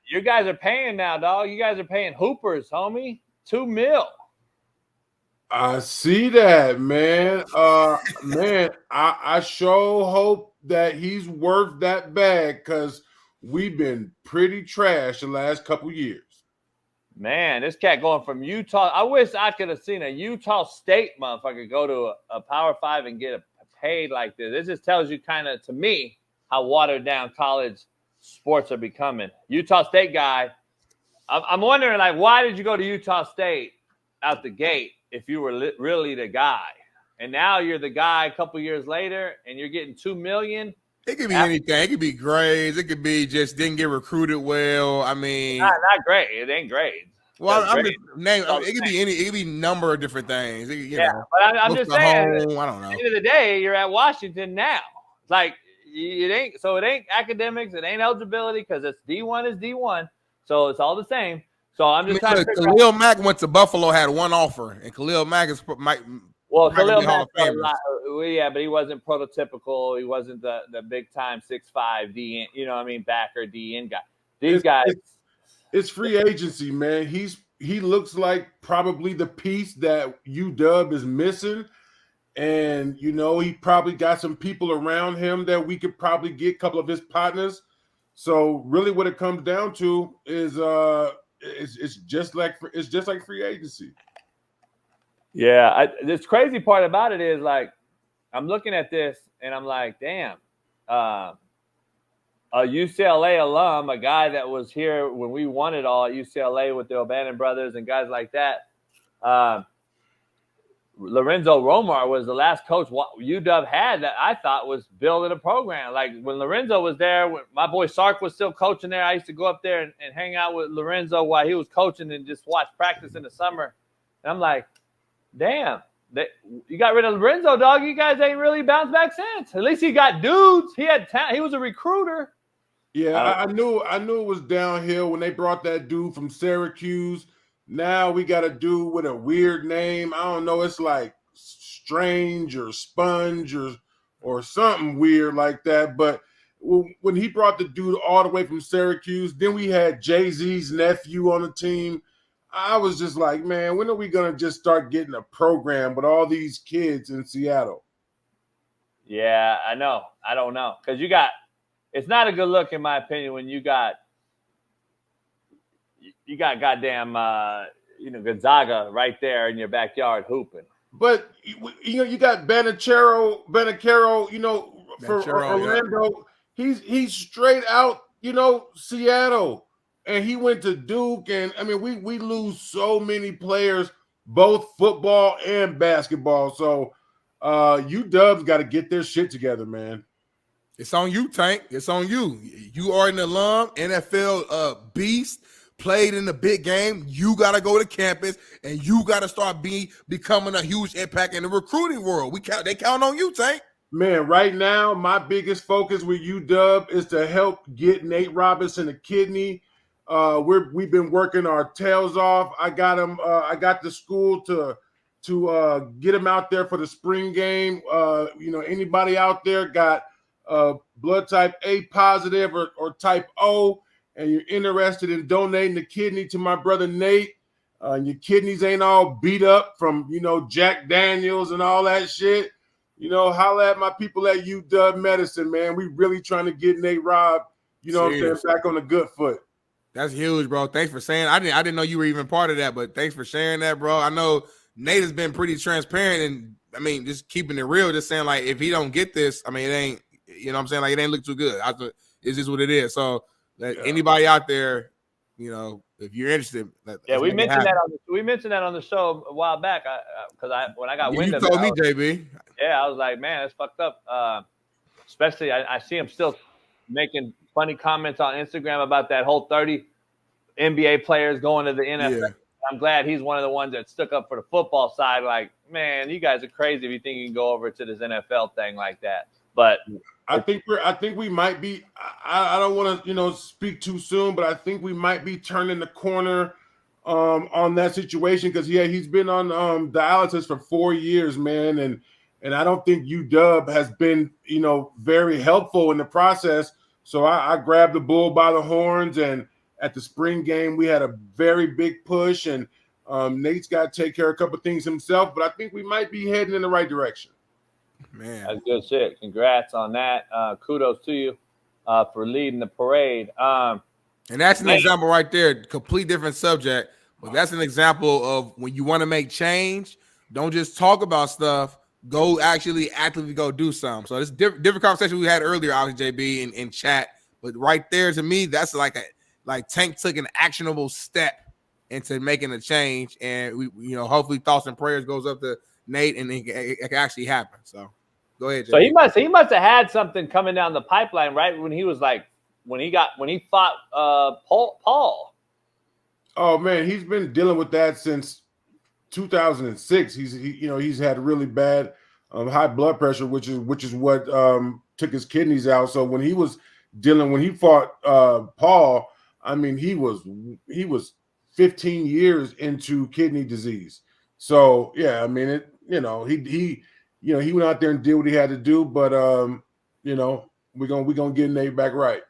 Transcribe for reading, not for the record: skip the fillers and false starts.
You guys are paying now, dog. You guys are paying hoopers, homie. $2 million. I see that, man. Man, I sure hope that he's worth that bag because we've been pretty trash the last couple years. Man, this cat going from Utah. I wish I could have seen a Utah State motherfucker go to a Power 5 and get paid like this. This just tells you kind of, to me, how watered down college sports are becoming. Utah State guy, I'm wondering, like, why did you go to Utah State out the gate if you were really the guy? And now you're the guy a couple years later and you're getting $2 million. It could be anything. It could be grades. It could be just didn't get recruited well. I mean, not great. It ain't grades. Well, I'm just name. It could be any. It could be a number of different things. You know, but I'm just saying. I don't know. At the end of the day, you're at Washington now. Like it ain't. So it ain't academics. It ain't eligibility because it's D1 is D1. So it's all the same. So I'm just trying to figure out. Khalil Mack went to Buffalo, had one offer, and Khalil Mack is Khalil Mack. Yeah, but he wasn't prototypical. He wasn't the big time 6'5" D. You know what I mean? Backer DN guy. These guys. It's free agency, man. He looks like probably the piece that UW is missing. And, you know, he probably got some people around him that we could probably get a couple of his partners. So really what it comes down to is it's just like free agency. Yeah, this crazy part about it is, like, I'm looking at this and I'm like, damn, a UCLA alum, a guy that was here when we won it all at UCLA with the O'Bannon brothers and guys like that. Lorenzo Romar was the last coach UW had that I thought was building a program. Like when Lorenzo was there, when my boy Sark was still coaching there, I used to go up there and hang out with Lorenzo while he was coaching and just watch practice in the summer. And I'm like, damn. You got rid of Lorenzo, dog. You guys ain't really bounced back since. At least he got dudes. He had talent. He was a recruiter. Yeah, I knew it was downhill when they brought that dude from Syracuse. Now we got a dude with a weird name. I don't know. It's like Strange or Sponge or something weird like that. But when he brought the dude all the way from Syracuse, then we had Jay-Z's nephew on the team. I was just like, man, when are we going to just start getting a program with all these kids in Seattle? Yeah, I know. I don't know. Because it's not a good look, in my opinion, when you got goddamn, Gonzaga right there in your backyard hooping. But, you got Banachero, for Orlando. Yeah. He's straight out, Seattle. And he went to Duke. And, I mean, we lose so many players, both football and basketball. So UW's got to get their shit together, man. It's on you, Tank. It's on you. You are an alum, NFL beast, played in the big game. You got to go to campus, and you got to start becoming a huge impact in the recruiting world. They count on you, Tank. Man, right now, my biggest focus with UW is to help get Nate Robinson a kidney. We've been working our tails off. I got him. I got the school to get him out there for the spring game. Anybody out there got blood type A positive or type O, and you're interested in donating the kidney to my brother Nate, and your kidneys ain't all beat up from, Jack Daniels and all that shit, holla at my people at UW Medicine, man. We really trying to get Nate Robb, back on a good foot. That's huge, bro. Thanks for saying. I didn't know you were even part of that, but thanks for sharing that, bro. I know Nate has been pretty transparent and, I mean, just keeping it real, just saying, like, if he don't get this, I mean, it ain't, you know what I'm saying? Like, it ain't look too good. It's just what it is. So, anybody out there, if you're interested. We mentioned that on the show a while back because when I got wind of it. You told me, JB. Yeah, I was like, man, it's fucked up. Especially, I see him still making funny comments on Instagram about that whole 30 NBA players going to the NFL. Yeah. I'm glad he's one of the ones that stuck up for the football side. Like, man, you guys are crazy if you think you can go over to this NFL thing like that. But I think we might be. I don't want to speak too soon, but I think we might be turning the corner on that situation because he's been on dialysis for 4 years, man, and I don't think UW has been very helpful in the process. So I grabbed the bull by the horns and at the spring game. We had a very big push, and Nate's got to take care of a couple of things himself, but I think we might be heading in the right direction. Man, that's good shit. Congrats on that. Kudos to you for leading the parade. And that's an example right there. Complete different subject, but that's an example of when you want to make change. Don't just talk about stuff. Go actually actively go do something. So this different conversation we had earlier, obviously, JB in chat. But right there, to me, that's like Tank took an actionable step into making a change, and we hopefully thoughts and prayers goes up to Nate, and it can actually happen. So go ahead, JB. So he must have had something coming down the pipeline, right? When he was like when he fought Paul. Oh man, he's been dealing with that since 2006. He's had really bad high blood pressure, which is what took his kidneys out. So when he fought Paul, I mean, he was 15 years into kidney disease. So yeah, I mean, he went out there and did what he had to do, but we're gonna get Nate back right.